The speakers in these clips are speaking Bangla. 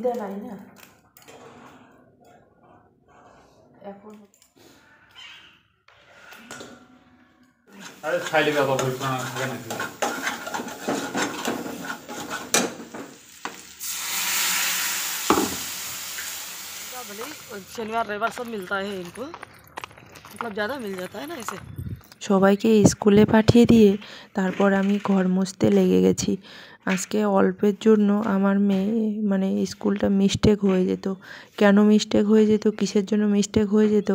সুবিধা নাই না এখন। আরে ছাইলে বাবা বই না থাকে নাকি शनिवार रविवार सब मिलता है इनको, मतलब ज़्यादा मिल जाता है ना ऐसे। সবাইকে স্কুলে পাঠিয়ে দিয়ে তারপর আমি ঘর মুছতে লেগে গেছি। আজকে অল্পের জন্য আমার মেয়ে মানে স্কুলটা মিস্টেক হয়ে যেত। কেন মিস্টেক হয়ে যেত, কিসের জন্য মিস্টেক হয়ে যেত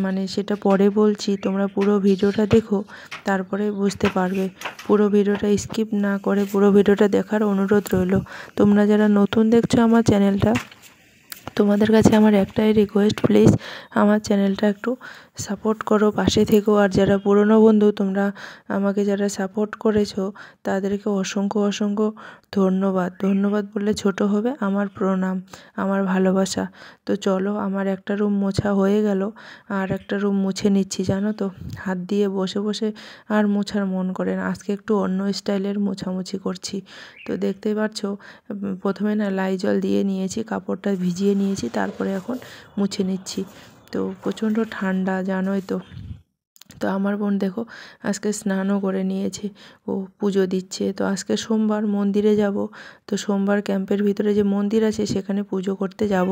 মানে সেটা পরে বলছি, তোমরা পুরো ভিডিওটা দেখো তারপরে বুঝতে পারবে। পুরো ভিডিওটা স্কিপ না করে পুরো ভিডিওটা দেখার অনুরোধ রইল। তোমরা যারা নতুন দেখছো আমার চ্যানেলটা, তোমাদের কাছে আমার একটাই রিকোয়েস্ট, প্লিজ আমার চ্যানেলটা একটু সাপোর্ট করো, পাশে থেকো। আর যারা পুরনো বন্ধু তোমরা আমাকে যারা সাপোর্ট করেছো তাদেরকে অসংখ্য অসংখ্য ধন্যবাদ। ধন্যবাদ বললে ছোট হবে, আমার প্রণাম, আমার ভালোবাসা। তো চলো, আমার একটা রুম মোছা হয়ে গেল, আর একটা রুম মুছে নিচ্ছি। জানো তো হাত দিয়ে বসে বসে আর মোছার মন করে না, আজকে একটু অন্য স্টাইলের মোছামুছি করছি। তো দেখতেই পাচ্ছো প্রথমে না লাইজল দিয়ে নিয়েছি, কাপড়টা ভিজিয়ে নিয়েছি, তারপরে এখন মুছে নিচ্ছি। তো প্রচণ্ড ঠান্ডা জানোই তো। তো আমার বোন দেখো আজকে স্নানও করে নিয়েছে, ও পুজো দিচ্ছে। তো আজকে সোমবার মন্দিরে যাব, তো সোমবার ক্যাম্পের ভিতরে যে মন্দির আছে সেখানে পুজো করতে যাব।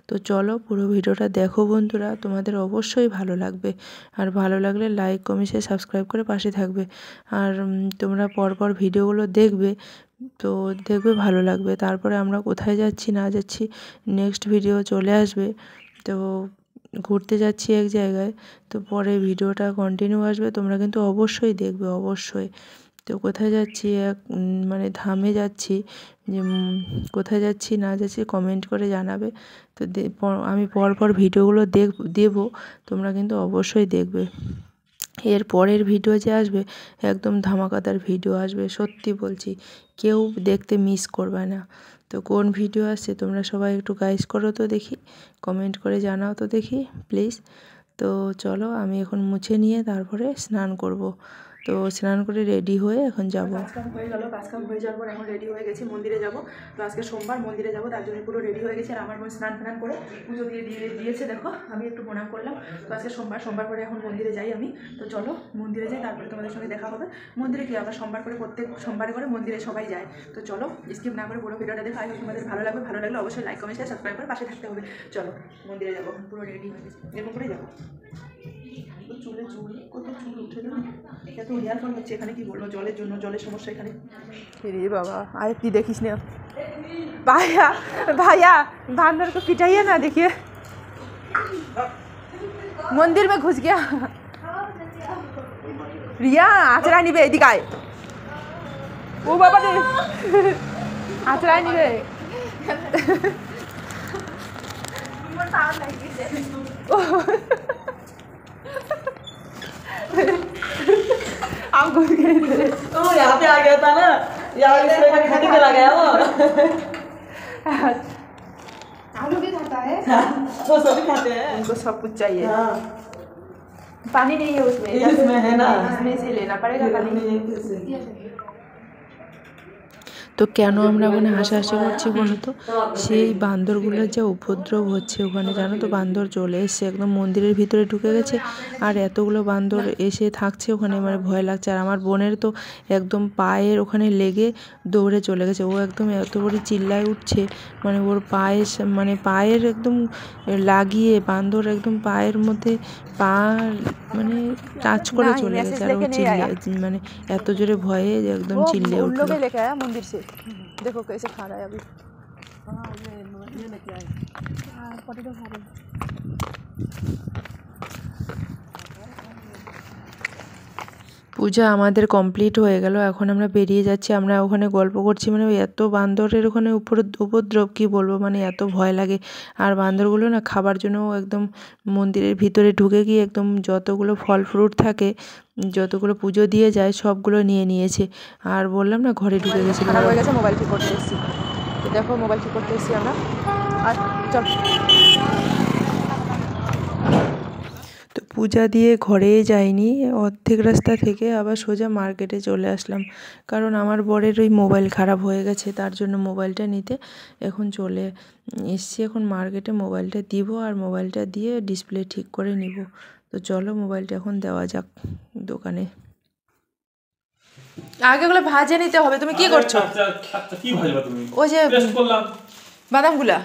তো চলো পুরো ভিডিওটা দেখো বন্ধুরা, তোমাদের অবশ্যই ভালো লাগবে। আর ভালো লাগলে লাইক কমেন্ট শেয়ার সাবস্ক্রাইব করে পাশে থাকবে। আর তোমরা পরপর ভিডিওগুলো দেখবে, তো দেখবে ভালো লাগবে। তারপরে আমরা কোথায় যাচ্ছি না যাচ্ছি নেক্সট ভিডিও চলে আসবে। তো ঘুরতে যাচ্ছি এক জায়গায়, তো পরে ভিডিওটা কন্টিনিউ আসবে, তোমরা কিন্তু অবশ্যই দেখবে, অবশ্যই। তো কোথায় যাচ্ছি মানে ধামে যাচ্ছি, যে কোথায় যাচ্ছি না যাচ্ছি কমেন্ট করে জানাবে। তো আমি পরপর ভিডিওগুলো দেব, তোমরা কিন্তু অবশ্যই দেখবে। এর পরের ভিডিও যে আসবে একদম ধামাকাদার ভিডিও আসবে, সত্যি বলছি, কেউ দেখতে মিস করবে না। তো কোন ভিডিও আসছে তোমরা সবাই একটু গাইজ করো তো দেখি, কমেন্ট করে জানাও তো দেখি প্লিজ। তো চলো আমি এখন মুছে নিয়ে তারপরে স্নান করব। তো স্নান করে রেডি হয়ে এখন যাব। কাজকাম হয়ে গেল, কাজকাম হয়ে যাওয়ার পর এখন রেডি হয়ে গেছি, মন্দিরে যাব। তো আজকে সোমবার মন্দিরে যাব, তার জন্য পুরো রেডি হয়ে গেছে। আর আমার বোন স্নান ফান করে পুজো দিয়েছে, দেখো আমি একটু প্রণাম করলাম। তো আজকে সোমবার করে এখন মন্দিরে যাই আমি। তো চলো মন্দিরে যাই, তারপরে তোমাদের সঙ্গে দেখা হবে। মন্দিরে কি আবার সোমবার করে প্রত্যেক সোমবারে করে মন্দিরে সবাই যায়। তো চলো স্কিপ না করে পুরো ভিডিওটা দেখো, আই হোপ তোমাদের ভালো লাগবে। ভালো লাগলে অবশ্যই লাইক কমেন্ট শেয়ার সাবস্ক্রাইব করে পাশে থাকতে হবে। চলো মন্দিরে যাবো, পুরো রেডি হয়ে গেছে, এরকম করেই যাবো। চুলে চুল কত চুল উঠে না, এত ইয়ারফোন হচ্ছে এখানে, কি বলবো, জলের জন্য, জলের সমস্যা এখানে। রে বাবা আরে তুই দেখিস না ভাইয়া, ভাইয়া बांदर को पिटाइए ना, देखिए मंदिर में घुस गया। रिया आचरा निबे एदिके आय, ओ बाबा रे आचरा निबे आप घुस गए थे। तो यहाँ पे आ गया था ना, यहाँ इसमें खाने चला गया वो। आलू भी खाता है, वो सभी खाते हैं, उनको सब कुछ चाहिए। हाँ। पानी नहीं है उसमें, इसमें है ना, इसमें से लेना पड़ेगा पानी। তো কেন আমরা ওখানে হাসাহাসি করছি বলো তো, সেই বান্দরগুলোর যা উপদ্রব হচ্ছে ওখানে, জানো তো বান্দর চলে এসছে একদম মন্দিরের ভিতরে ঢুকে গেছে। আর এতগুলো বান্দর এসে থাকছে ওখানে, মানে ভয় লাগছে। আর আমার বোনের তো একদম পায়ের ওখানে লেগে দৌড়ে চলে গেছে, ও একদম এত বড় চিল্লায় উঠছে, মানে ওর মানে পায়ের একদম লাগিয়ে বান্দর একদম পায়ের মধ্যে পা মানে টাচ করে চলে গেছে। আর ও মানে এত জোরে ভয়ে একদম চিল্লিয়ে উঠলো। लेके आया मंदिर से, देखो कैसे खा रहा है अभी। ये लेके आए, पोटैटो खा रहे हैं। পূজা আমাদের কমপ্লিট হয়ে গেল, এখন আমরা বেরিয়ে যাচ্ছি। আমরা ওখানে গল্প করছি, মানে এত বান্দরের ওখানে উপদ্রব কী বলবো, মানে এত ভয় লাগে। আর বান্দরগুলো না খাবার জন্য একদম মন্দিরের ভিতরে ঢুকে গিয়ে একদম যতগুলো ফল ফ্রুট থাকে, যতগুলো পুজো দিয়ে যায় সবগুলো নিয়ে নিয়েছে। আর বললাম না ঘরে ঢুকে গেছে। খারাপ হয়ে গেছে, মোবাইল ঠিক করতে এসেছি। তো দেখো মোবাইল ঠিক করতে এসেছি আমরা, আর চল। তো পূজা দিয়ে ঘরে যাইনি, অর্ধেক রাস্তা থেকে আবার সোজা মার্কেটে চলে আসলাম, কারণ আমার বরের ওই মোবাইল খারাপ হয়ে গেছে, তার জন্য মোবাইলটা নিতে এখন চলে এসছি। এখন মার্কেটে মোবাইলটা দিব আর মোবাইলটা দিয়ে ডিসপ্লে ঠিক করে নিব। তো চলো মোবাইলটা এখন দেওয়া যাক দোকানে। আগে ওগুলো ভাজে নিতে হবে। তুমি কি করছো? কি ভাজবা তুমি? ওই যে পেস্ট করলাম। বাদামগুলা,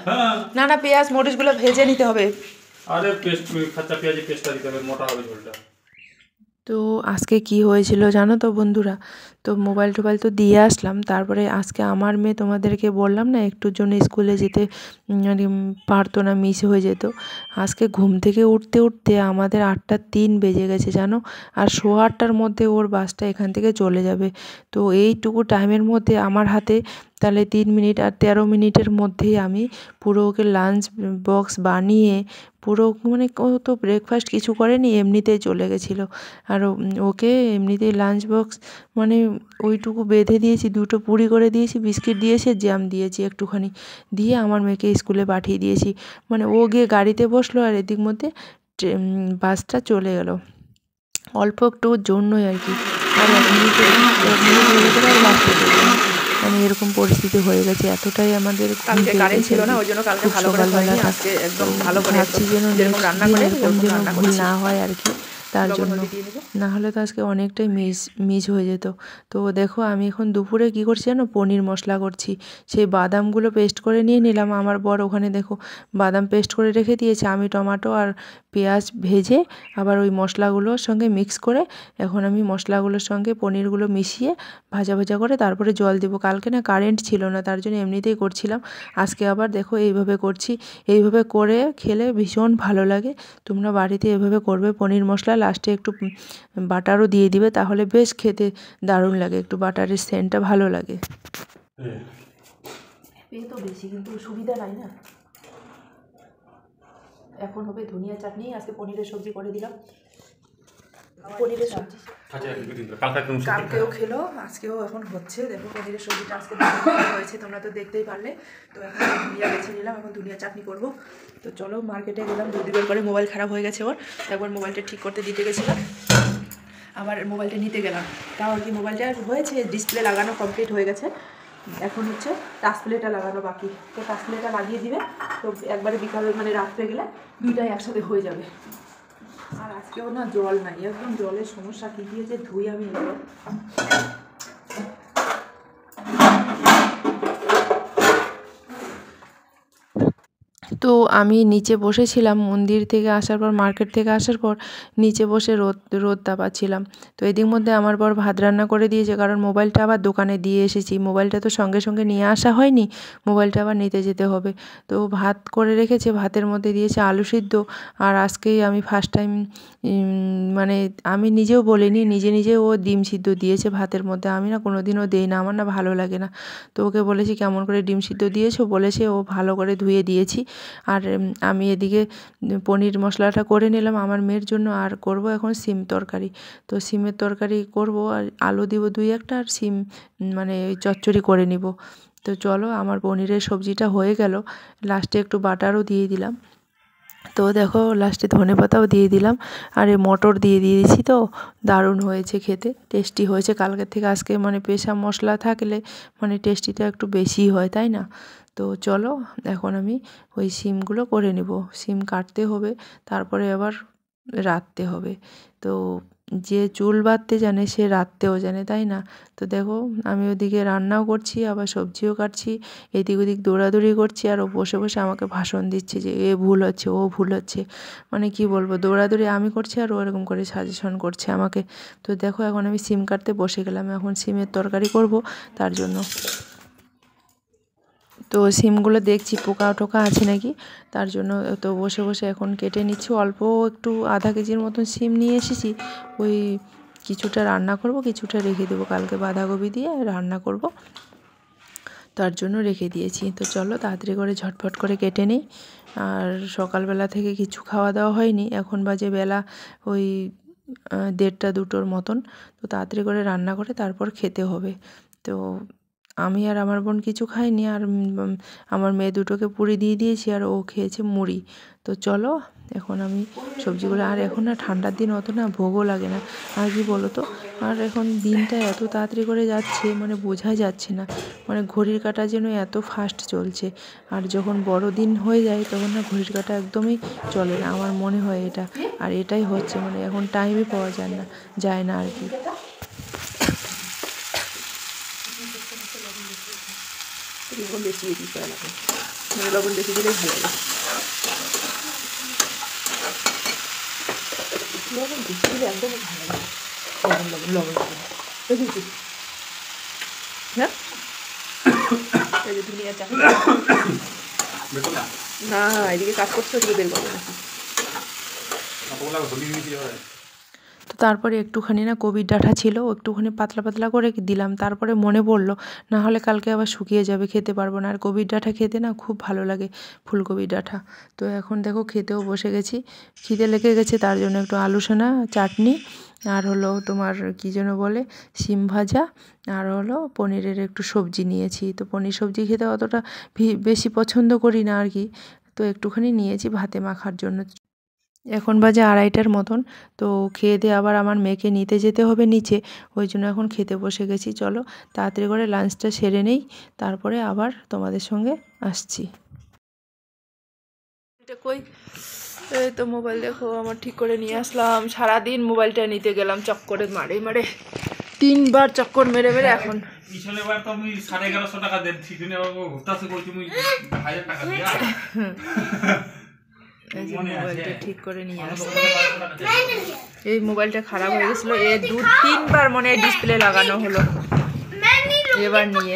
হ্যাঁ না পেঁয়াজ মরিচগুলো ভেজে নিতে হবে। আরে পেস্ট, কাঁচা পেঁয়াজি পেস্টটা দিতে হবে, মোটা হবে ঝোলটা। তো আজকে কি হয়েছিল জানো তো বন্ধুরা? তো মোবাইল টোবাইল তো দিয়ে আসলাম, তারপরে আজকে আমার মেয়ে, তোমাদেরকে বললাম না একটুর জন্য স্কুলে যেতে মানে পারতো না, মিস হয়ে যেত। আজকে ঘুম থেকে উঠতে উঠতে আমাদের 8:03 বেজে গেছে জানো, আর 8:15টার মধ্যে ওর বাসটা এখান থেকে চলে যাবে। তো এইটুকু টাইমের মধ্যে আমার হাতে তাহলে 3 মিনিট আর 13 মিনিটের মধ্যেই আমি পুরো ওকে লাঞ্চ বক্স বানিয়ে পুরো মানে ও তো ব্রেকফাস্ট কিছু করেনি, এমনিতেই চলে গেছিলো। আর ওকে এমনিতেই লাঞ্চ বক্স মানে ওইটুকু বেঁধে দিয়েছি, 2টো পুরি করে দিয়েছি, বিস্কিট দিয়েছি, জ্যাম দিয়েছি একটুখানি, দিয়ে আমার মেয়েকে স্কুলে পাঠিয়ে দিয়েছি। মানে ও গিয়ে গাড়িতে বসলো আর এদিক মধ্যে বাসটা চলে গেল, অল্প একটুর জন্যই আর কি। আর 1 মিনিট হয়ে গেলে আর বাসটা চলে গেল। মানে এরকম পরিস্থিতি হয়ে গেছে, এতটাই আমাদের ঘুম কালকে পেয়ে কারেন্ট গেছে ছিল আর না, কি। ওই জন্য কালকে খুব ভালো করে হয়নি, সকালবেলাটা। আজকে একদম তো ভালো করে ভাবছি যেন যেরকম নেক্সট রান্না দিন করে এরকম সেরকম যেন রান্না ভুল করেছি। না হয় আর কি, তার লবণ জন্য। হলুদ দিয়ে নেবো। না হলে তো আজকে অনেকটাই মিস হয়ে যেত। তো দেখো আমি এখন দুপুরে কী করছি জানো, পনির মশলা করছি। সেই বাদামগুলো পেস্ট করে নিয়ে নিলাম, আমার বর ওখানে দেখো বাদাম পেস্ট করে রেখে দিয়েছে, আমি টমেটো আর পেঁয়াজ ভেজে আবার ওই মশলাগুলোর সঙ্গে মিক্স করে এখন আমি মশলাগুলোর সঙ্গে পনিরগুলো মিশিয়ে ভাজা ভাজা করে তারপরে জল দেবো। কালকে না কারেন্ট ছিল না, তার জন্য এমনিতেই করছিলাম। আজকে আবার দেখো এইভাবে করছি, এইভাবে করে খেলে ভীষণ ভালো লাগে। তোমরা বাড়িতে এভাবে করবে, পনির মশলা লাস্টে একটু বাটারও দিয়ে দিবে, তাহলে বেশ খেতে দারুণ লাগে, একটু বাটারের সেন্টটা ভালো লাগে। পেয়ে তো বেশি কিন্তু সুবিধা নাই না। এখন হবে ধনিয়া চাটনি, আজকে পনিরের সবজি করে দিলাম। পনিরের সবজি কালকেও খেলো, আজকেও এখন হচ্ছে। দেখো পনিরের সবজিটা আজকে হয়েছে, তোমরা তো দেখতেই পারলে। তো এখন ধনিয়া বেছে নিলাম, এখন ধনিয়া চাটনি করবো। তো চলো মার্কেটে গেলাম, 2 দিন পরে মোবাইল খারাপ হয়ে গেছে ওর, একবার মোবাইলটা ঠিক করতে দিতে গেছিলাম, আবার মোবাইলটা নিতে গেলাম। তাও আর কি মোবাইলটা হয়েছে, ডিসপ্লে লাগানো কমপ্লিট হয়ে গেছে, এখন হচ্ছে টাচ প্লেটা লাগানো বাকি। তো টাচ প্লেটা লাগিয়ে দিবে, তো একবারে বিকাল মানে রাত্রে গেলে দুইটাই একসাথে হয়ে যাবে। আর আজকেও না জল নাই, একদম জলের সমস্যা, কী দিয়ে যে ধুই আমি এগুলো। তো আমি নিচে বসেছিলাম মন্দির থেকে আসার পর, মার্কেট থেকে আসার পর নিচে বসে রোদ তাপাচ্ছিলাম। তো এদিক মধ্যে আমার বর ভাত রান্না করে দিয়েছে, কারণ মোবাইলটা আবার দোকানে দিয়ে এসেছি, মোবাইলটা তো সঙ্গে সঙ্গে নিয়ে আসা হয়নি, মোবাইলটা আবার নিতে যেতে হবে। তো ভাত করে রেখেছে, ভাতের মধ্যে দিয়েছে আলু সিদ্ধ। আর আজকেই আমি ফার্স্ট টাইম মানে আমি নিজেও বলিনি, নিজে ও ডিম সিদ্ধ দিয়েছে ভাতের মধ্যে। আমি না কোনো দিনও দেই না, আমার না ভালো লাগে না। তো ওকে বলেছি কেমন করে ডিম সিদ্ধ দিয়েছো, বলেছে ও ভালো করে ধুয়ে দিয়েছি। আর আমি এদিকে পনির মশলাটা করে নিলাম আমার মেয়ের জন্য, আর করব এখন সিম তরকারি। তো সিমের তরকারি করব, আর আলু দিব 2-1টা, আর সিম মানে ওই চচ্চড়ি করে নিব। তো চলো আমার পনিরের সবজিটা হয়ে গেল, লাস্টে একটু বাটারও দিয়ে দিলাম। তো দেখো লাস্টে ধনেপাতাও দিয়ে দিলাম, আর এই মটর দিয়ে দিয়েছি। তো দারুণ হয়েছে খেতে, টেস্টি হয়েছে। কালকের থেকে আজকে মানে পেশা মশলা থাকলে মানে টেস্টিটা একটু বেশিই হয়, তাই না? তো চলো এখন আমি ওই সিমগুলো করে নেব, সিম কাটতে হবে, তারপরে আবার রাঁধতে হবে। তো যে চুল বাঁধতে জানে সে রাঁধতেও জানে, তাই না? তো দেখো আমি ওদিকে রান্নাও করছি, আবার সবজিও কাটছি, এদিক ওদিক দৌড়াদৌড়ি করছি, আর ও বসে বসে আমাকে ভাষণ দিচ্ছে যে এ ভুল হচ্ছে, ও ভুল হচ্ছে। মানে কি বলবো, দৌড়াদৌড়ি আমি করছি আর ও এরকম করে সাজেশন করছে আমাকে। তো দেখো এখন আমি সিম কাটতে বসে গেলাম, এখন সিমের তরকারি করব তার জন্য। তো সিমগুলো দেখছি পোকা টোকা আছে নাকি, তার জন্য তো বসে বসে এখন কেটে নিচ্ছি। অল্প একটু আধা কেজির মতন সিম নিয়ে এসেছি, ওই কিছুটা রান্না করব, কিছুটা রেখে দেবো, কালকে বাঁধাকপি দিয়ে রান্না করব, তার জন্য রেখে দিয়েছি। তো চলো তাড়াতাড়ি করে ঝটফট করে কেটে নিই। আর সকালবেলা থেকে কিছু খাওয়া দাওয়া হয়নি, এখন বাজে বেলা ওই 1:30-2টোর মতন। তো তাড়াতাড়ি করে রান্না করে তারপর খেতে হবে। তো আমি আর আমার বোন কিছু খাইনি, আর আমার মেয়ে দুটোকে পুরি দিয়ে দিয়েছি, আর ও খেয়েছে মুড়ি। তো চলো এখন আমি সবজিগুলো, আর এখন না ঠান্ডার দিন অত না ভোগও লাগে না, আর কি বলো তো, আর এখন দিনটা এত তাড়াতাড়ি করে যাচ্ছে মানে বোঝাই যাচ্ছে না, মানে ঘড়ির কাঁটা যেন এত ফাস্ট চলছে। আর যখন বড় দিন হয়ে যায় তখন না ঘড়ির কাঁটা একদমই চলে না, আমার মনে হয় এটা। আর এটাই হচ্ছে, মানে এখন টাইমই পাওয়া যায় না আর কি। লবণ বেশি দিই করে লাগে, মানে লবণ বেশি দিলেই ভালো লাগে। লবণ বেশি দিলে একদমই ভালো লাগে। লবণ দেখেছি হ্যাঁ, এই যে ধনিয়া চা না, এদিকে কাজ করছে, ওদিকে বের করবো নাকি। তো তারপরে একটুখানি না কবির ডাঁটা ছিল, একটুখানি পাতলা পাতলা করে দিলাম, তারপরে মনে পড়লো না হলে কালকে আবার শুকিয়ে যাবে, খেতে পারবো না। আর কবির ডাঁটা খেতে না খুব ভালো লাগে, ফুলকপির ডাঁটা। তো এখন দেখো খেতেও বসে গেছি, খিদে লেগে গেছে, তার জন্য একটু আলু সানা, চাটনি, আর হলো তোমার কী যেন বলে শিম ভাজা, আর হলো পনিরের একটু সবজি নিয়েছি। তো পনির সবজি খেতে অতটা বেশি পছন্দ করি না আর কি, তো একটুখানি নিয়েছি ভাতে মাখার জন্য। এখন বাজে 2:30টার মতন। তো খেয়ে দিয়ে আবার আমার মেয়েকে নিতে যেতে হবে নিচে, ওই জন্য এখন খেতে বসে গেছি। চলো তাড়াতাড়ি করে লাঞ্চটা সেরে নেই, তারপরে আবার তোমাদের সঙ্গে আসছি। এটা কই, এই তো মোবাইল দেখো আমার ঠিক করে নিয়ে আসলাম। সারাদিন মোবাইলটা নিতে গেলাম চক্করে মারে 3বার চক্কর মেরে এখন পিছনে বার তো আমি 1150 টাকা দেন ঠিকনে ঘুরতাছে কইছি মুই 1000 টাকা দিয়া এই যে মোবাইলটা ঠিক করে নিয়ে আসলাম। এই মোবাইলটা খারাপ হয়ে গেছিলো, 2-3বার মনে হয় ডিসপ্লে লাগানো হলো, এবার নিয়ে